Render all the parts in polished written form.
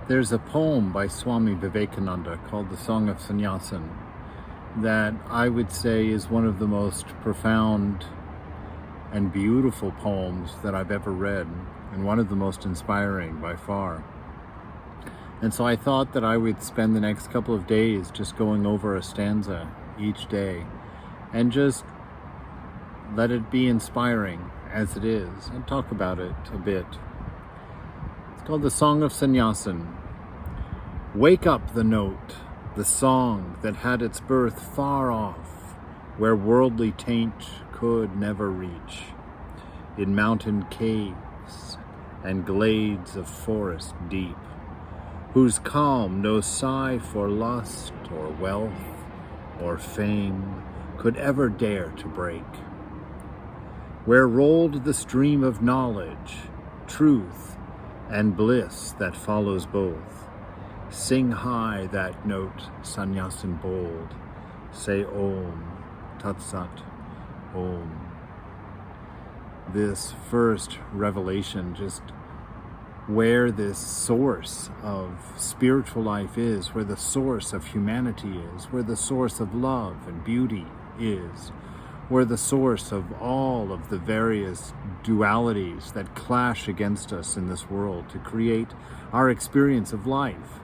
There's a poem by Swami Vivekananda called The Song of Sannyasin that I would say is one of the most profound and beautiful poems that I've ever read, and one of the most inspiring by far. And so I thought that I would spend the next couple of days just going over a stanza each day and just let it be inspiring as it is and talk about it a bit. It's called The Song of Sannyasin. Wake up the note, the song that had its birth far off, where worldly taint could never reach, in mountain caves and glades of forest deep, whose calm no sigh for lust or wealth or fame could ever dare to break, where rolled the stream of knowledge, truth, and bliss that follows both. Sing high that note, Sannyasin bold. Say Om, Tat Sat, Om. This first revelation, just where this source of spiritual life is, where the source of humanity is, where the source of love and beauty is, where the source of all of the various dualities that clash against us in this world to create our experience of life,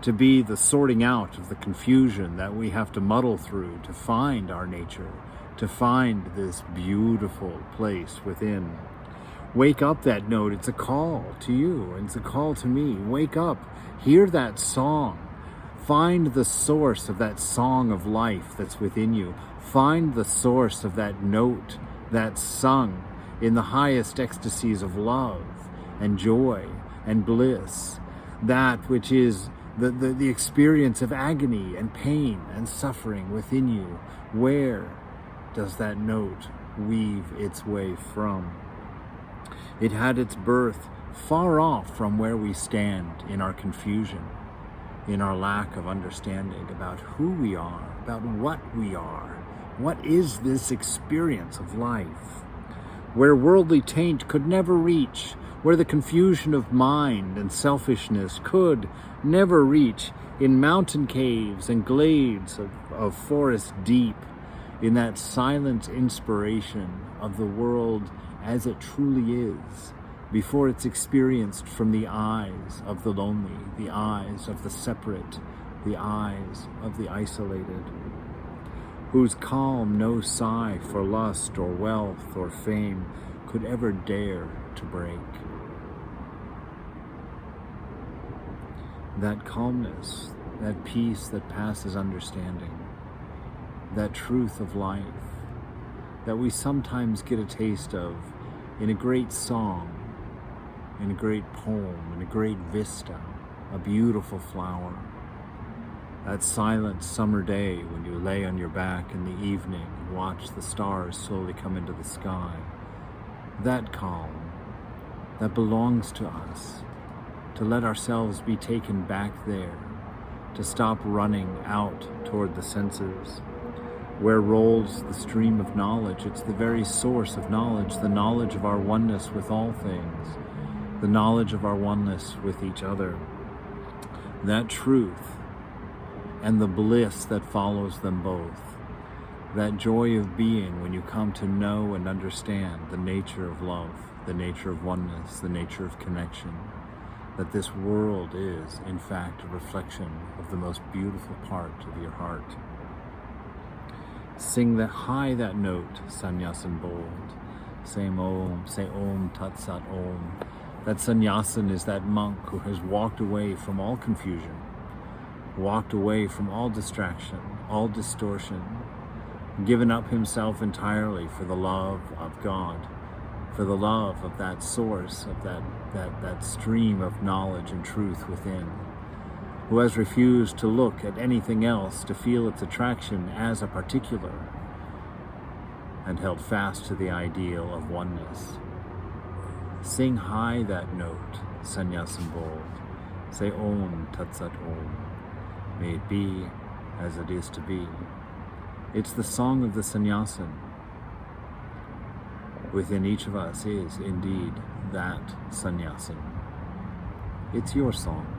to be the sorting out of the confusion that we have to muddle through to find our nature, to find this beautiful place within. Wake up that note. It's a call to you, and it's a call to me. Wake up, hear that song. Find the source of that song of life that's within you. Find the source of that note that's sung in the highest ecstasies of love and joy and bliss, that which is the experience of agony and pain and suffering within you. Where does that note weave its way from? It had its birth far off from where we stand in our confusion, in our lack of understanding about who we are, about what we are. What is this experience of life? Where worldly taint could never reach, where the confusion of mind and selfishness could never reach, in mountain caves and glades of forest deep, in that silent inspiration of the world as it truly is, before it's experienced from the eyes of the lonely, the eyes of the separate, the eyes of the isolated, whose calm no sigh for lust or wealth or fame could ever dare to break. That calmness, that peace that passes understanding, that truth of life that we sometimes get a taste of in a great song, in a great poem, in a great vista, a beautiful flower. That silent summer day when you lay on your back in the evening and watch the stars slowly come into the sky. That calm that belongs to us, to let ourselves be taken back there, to stop running out toward the senses. Where rolls the stream of knowledge, it's the very source of knowledge, the knowledge of our oneness with all things, the knowledge of our oneness with each other. That truth and the bliss that follows them both, that joy of being when you come to know and understand the nature of love, the nature of oneness, the nature of connection, that this world is, in fact, a reflection of the most beautiful part of your heart. Sing that high that note, Sannyasin bold. Say Om, Tat Sat, Om. That Sannyasin is that monk who has walked away from all confusion, walked away from all distraction, all distortion, given up himself entirely for the love of God, for the love of that source, of that stream of knowledge and truth within, who has refused to look at anything else, to feel its attraction as a particular, and held fast to the ideal of oneness. Sing high that note, Sannyasin bold. Say Om, Tat Sat, Om. May it be as it is to be. It's the song of the Sannyasin. Within each of us is indeed that Sannyasin. It's your song.